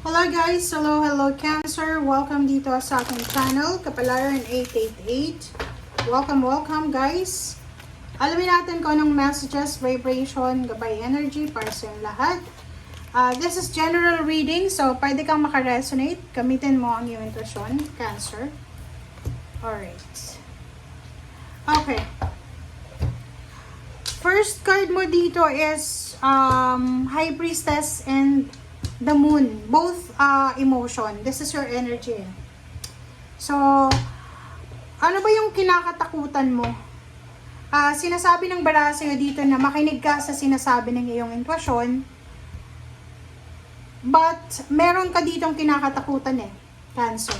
Hello guys! Hello Cancer! Welcome dito sa aking channel, Kapalaran 888. Welcome guys! Alamin natin kung anong messages, vibration, gabay energy para sa inyong lahat. This is general reading, so pwede kang makaresonate. Gamitin mo ang iyong intuition, Cancer. Alright. Okay. First card mo dito is High Priestess and the Moon. Both emotion. This is your energy. So, ano ba yung kinakatakutan mo? Sinasabi ng baraha sa'yo dito na makinig ka sa sinasabi ng iyong intuition. But, meron ka ditong kinakatakutan Cancer.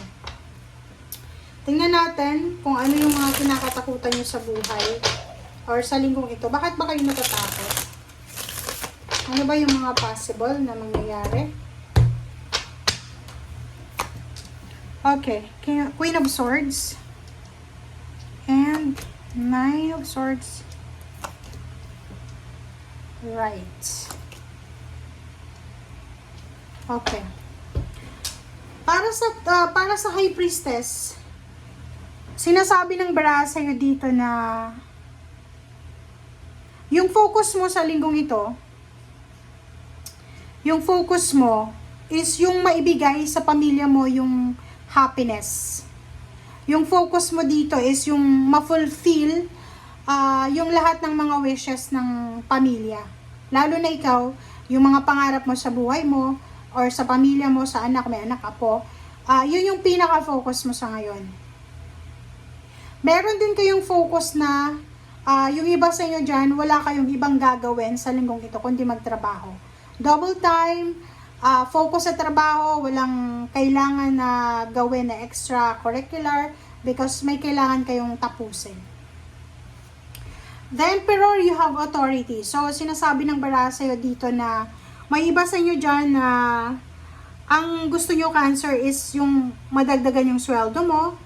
Tingnan natin kung ano yung mga kinakatakutan nyo sa buhay or sa linggong ito. Bakit ba kayo natatakot? Ano ba yung mga possible na mangyayari? Okay. Queen of Swords. And Nine of Swords. Right. Okay. Para sa High Priestess, sinasabi ng baraha sa'yo dito na yung focus mo sa linggong ito, yung focus mo is yung maibigay sa pamilya mo yung happiness. Yung focus mo dito is yung ma-fulfill yung lahat ng mga wishes ng pamilya. Lalo na ikaw, yung mga pangarap mo sa buhay mo or sa pamilya mo, sa anak, may anak, apo, yun yung pinaka-focus mo sa ngayon. Meron din kayong focus na yung iba sa inyo dyan, wala kayong ibang gagawin sa linggong ito kundi magtrabaho. Double time, focus sa trabaho, walang kailangan na gawin na extracurricular because may kailangan kayong tapusin. The Emperor, you have authority. So, sinasabi ng baraha sa'yo dito na may iba sa inyo dyan na ang gusto nyo, Cancer, is yung madagdagan yung sweldo mo,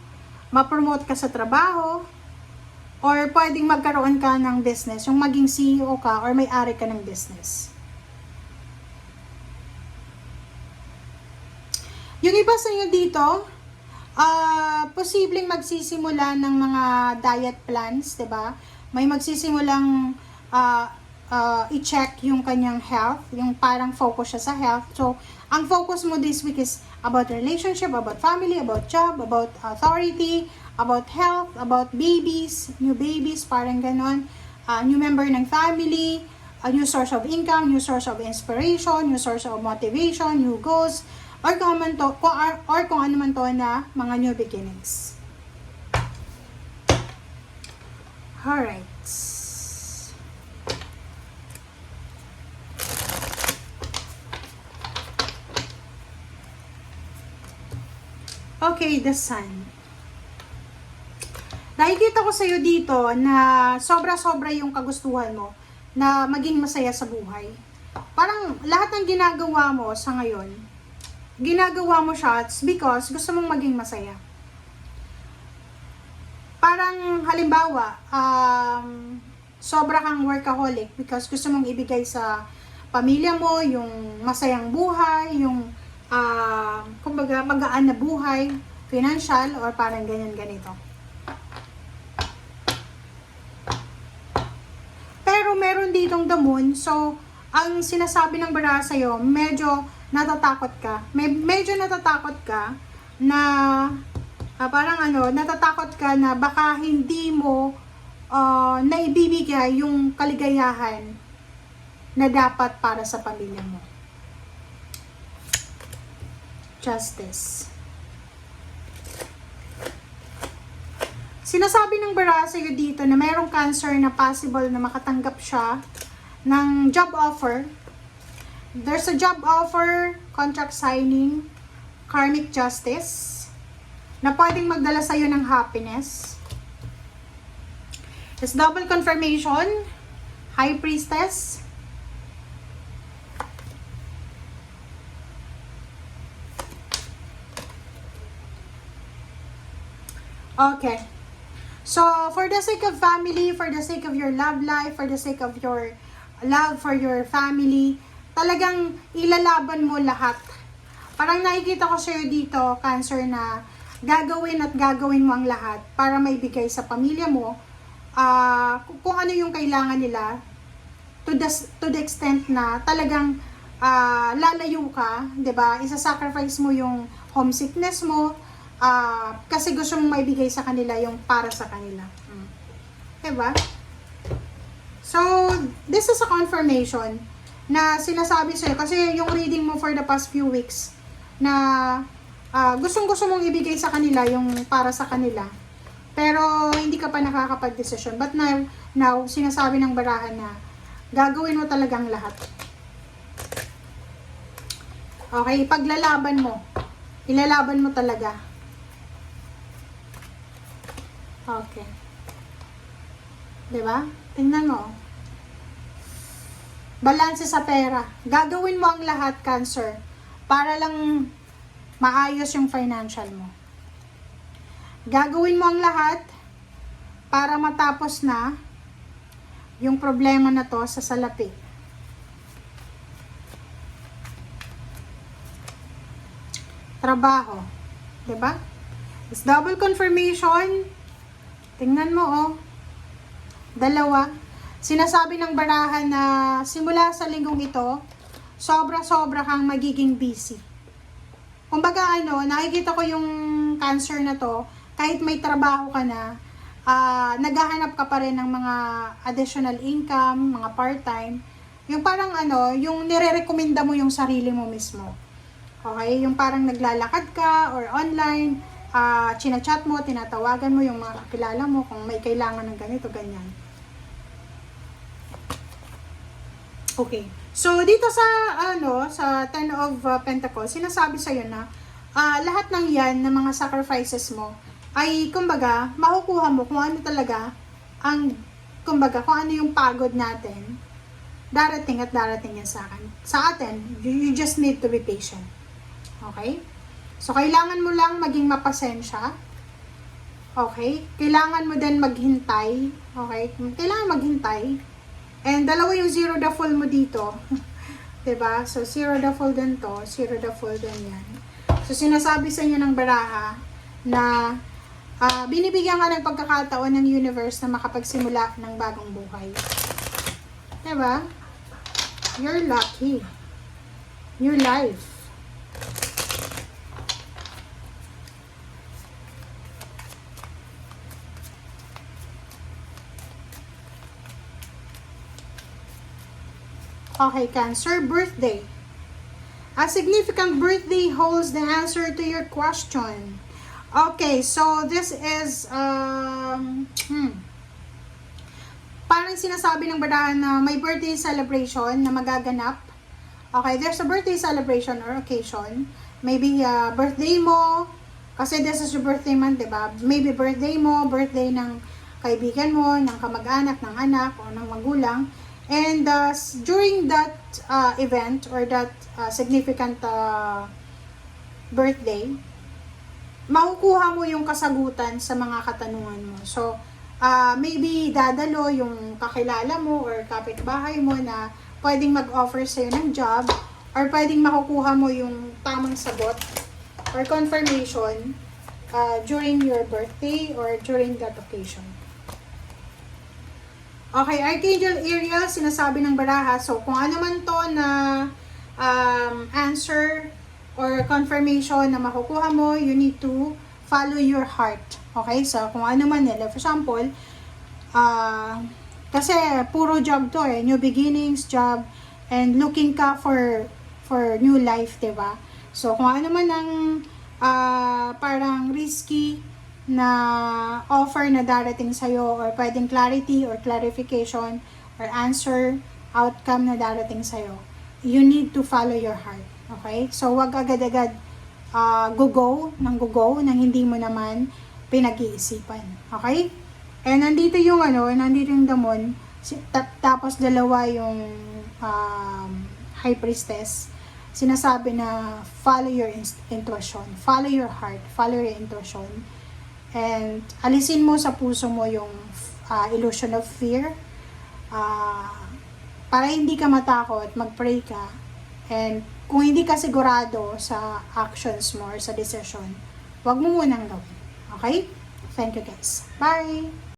ma-promote ka sa trabaho, or pwedeng magkaroon ka ng business, yung maging CEO ka or may-ari ka ng business. Yung iba sa inyo dito, posibleng magsisimula ng mga diet plans, 'di ba? May magsisimulang i-check yung kanyang health, yung parang focus siya sa health. So, ang focus mo this week is about relationship, about family, about job, about authority, about health, about babies, new babies, parang ganon, new member ng family, a new source of income, new source of inspiration, new source of motivation, new goals, or kung ano man to na mga new beginnings. Alright. Okay, the Sun. Nakikita ko sa iyo dito na sobra-sobra yung kagustuhan mo na maging masaya sa buhay. Parang lahat ng ginagawa mo sa ngayon, ginagawa mo siya because gusto mong maging masaya. Parang halimbawa, sobra kang workaholic because gusto mong ibigay sa pamilya mo yung masayang buhay, yung kumbaga magaan na buhay, financial, or parang ganyan-ganito. Pero meron ditong the Moon, so ang sinasabi ng baraha sa'yo, medyo natatakot ka. Medyo natatakot ka na natatakot ka na baka hindi mo naibibigay yung kaligayahan na dapat para sa pamilya mo. Justice. Sinasabi ng baraha sa'yo dito na mayroong Cancer na possible na makatanggap siya ng job offer. There's a job offer, contract signing, karmic justice, na pwedeng magdala sa'yo ng happiness. It's double confirmation, High Priestess. Okay. So, for the sake of family, for the sake of your love life, for the sake of your love for your family, talagang ilalaban mo lahat Parang nakikita ko sa'yo dito, Cancer, na gagawin at gagawin mo ang lahat para maibigay sa pamilya mo kung ano yung kailangan nila to the extent na talagang lalayo ka, 'di ba? Isa-sacrifice mo yung homesickness mo kasi gusto mong maibigay sa kanila yung para sa kanila. 'Di ba? So, this is a confirmation na sinasabi sa'yo kasi yung reading mo for the past few weeks na gustong-gusto mong ibigay sa kanila yung para sa kanila. Pero hindi ka pa nakakapag-desisyon. But now sinasabi ng barahan na gagawin mo talagang lahat. Okay, paglalaban mo. Ilalaban mo talaga. Okay. 'Di ba? Tingnan mo. Balanse sa pera. Gagawin mo ang lahat, Cancer, para lang maayos yung financial mo. Gagawin mo ang lahat para matapos na yung problema na to sa salapi. Trabaho. 'Di ba? It's double confirmation. Tingnan mo, oh. Dalawa. Sinasabi ng barahan na simula sa linggong ito, sobra-sobra kang magiging busy. Kumbaga nakikita ko yung Cancer na to, kahit may trabaho ka na, naghahanap ka pa rin ng mga additional income, mga part-time. Yung parang yung nire-recommenda mo yung sarili mo mismo. Okay? Yung parang naglalakad ka or online, chinachat mo, tinatawagan mo yung mga kakilala mo kung may kailangan ng ganito, ganyan. Okay. So, dito sa, sa Ten of Pentacles, sinasabi sa'yo na, lahat ng yan, ng mga sacrifices mo, ay, kumbaga, makukuha mo kung ano talaga, kumbaga, kung ano yung pagod natin, darating at darating yan sa atin. You just need to be patient. Okay? So, kailangan mo lang maging mapasensya. Okay? Kailangan mo din maghintay. Okay? Kailangan maghintay. And dalawa yung zero the full mo dito. 'Di ba? So zero the full din to, zero the full din yan. So sinasabi sa inyo ng baraha na binibigyan ka ng pagkakataon ng universe na makapagsimula ng bagong buhay. 'Di ba? You're lucky. Your life. Okay, Cancer, birthday. A significant birthday holds the answer to your question. Okay, so this is, parang sinasabi ng barahan na may birthday celebration na magaganap. Okay, there's a birthday celebration or occasion. Maybe birthday mo, kasi this is your birthday month, diba? Maybe birthday mo, birthday ng kaibigan mo, ng kamag-anak, ng anak, o ng magulang. And during that event or that significant birthday, makukuha mo yung kasagutan sa mga katanungan mo. So, maybe dadalo yung kakilala mo or kapitbahay mo na pwedeng mag-offer sa'yo ng job or pwedeng makukuha mo yung tamang sagot or confirmation during your birthday or during that occasion. Okay, Archangel Uriel, sinasabi ng baraha. So, kung ano man to na answer or confirmation na makukuha mo, you need to follow your heart. Okay, so kung ano man nila. For example, kasi puro job to new beginnings, job, and looking ka for new life, diba? So, kung ano man ang parang risky na offer na darating sa'yo or pwedeng clarity or clarification or answer, outcome na darating sa'yo, you need to follow your heart. Okay? So, wag agad-agad go nang hindi mo naman pinag-iisipan. Okay? And nandito yung nandito yung damon, tapos dalawa yung High Priestess. Sinasabi na follow your intuition, follow your heart, follow your intuition. And alisin mo sa puso mo yung illusion of fear para hindi ka matakot, mag-pray ka. And kung hindi ka sigurado sa actions mo or sa decision, wag mo munang gawin. Okay? Thank you guys. Bye!